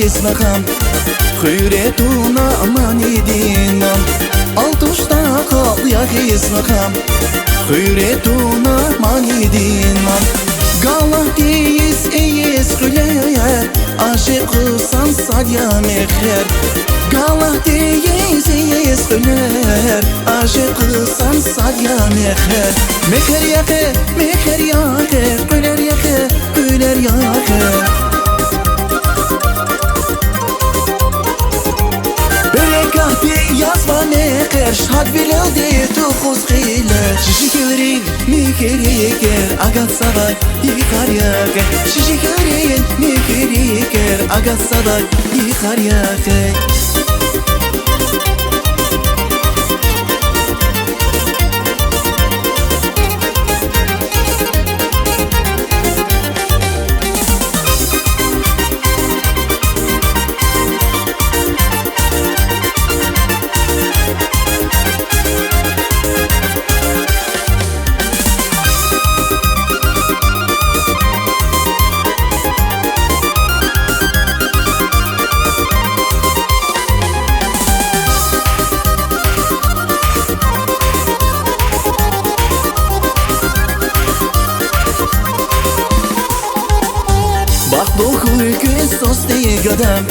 ismaham Hüretuna mani dinam Altuşta kal ya ismaham Hüretuna mani dinam Galah deyiz eyiz güler Aşıkısan sadya mekher Galah deyiz eyiz güler Aşıkısan sadya mekher Mekher yakı, mekher yakı Güler yakı, güler yakı Berekati yazma mekher Şad bilildi tukuz khile Şişikirin mikiriker Agat sabay yıkar yakı Şişikirin mikiriker Agat sabay yıkar yakı Bakluhu sosti gadam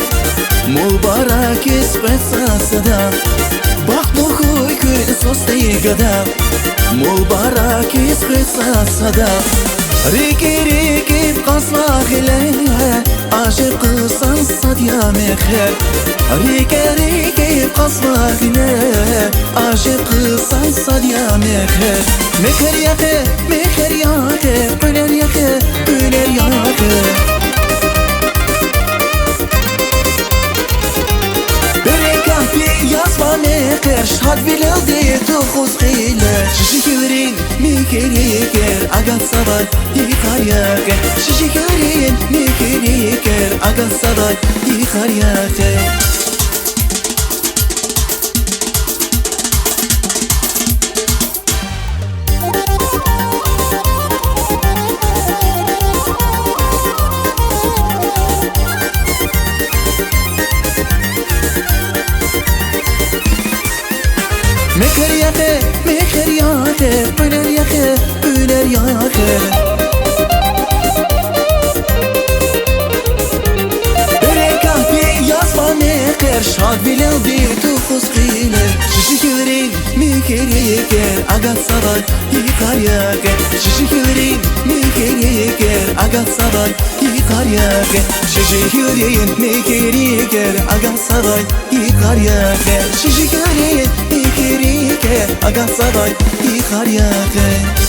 Mubarak isqetsa sadam Bakluhu sosti gadam Mubarak isqetsa sadam Riki riki qasma khile Aşıkısan sadya mekher Riki riki qasma khile Aşıkısan sadya mekher Mekher yakı, mekher yakı Güler yakı, güler yakı yazma mekher Şad bilildi tukuz khile Şişikirin mikiriker Agat sabay yıkar yakı Şişikirin mikiriker Agat sabay yıkar yakı Mekher yakı, mekher yakı Güler yakı, güler yakı Berekati yazma mekher Şad bilildi tukuz khile Şişikirin mikiriker Agat sabay yıkar yakı Şişikirin mikiriker Agat sabay yıkar yakı Şişikirin mikiriker Agat sabay yıkar yakı Şişikirin mikiriker Agat sabay yıkar yakı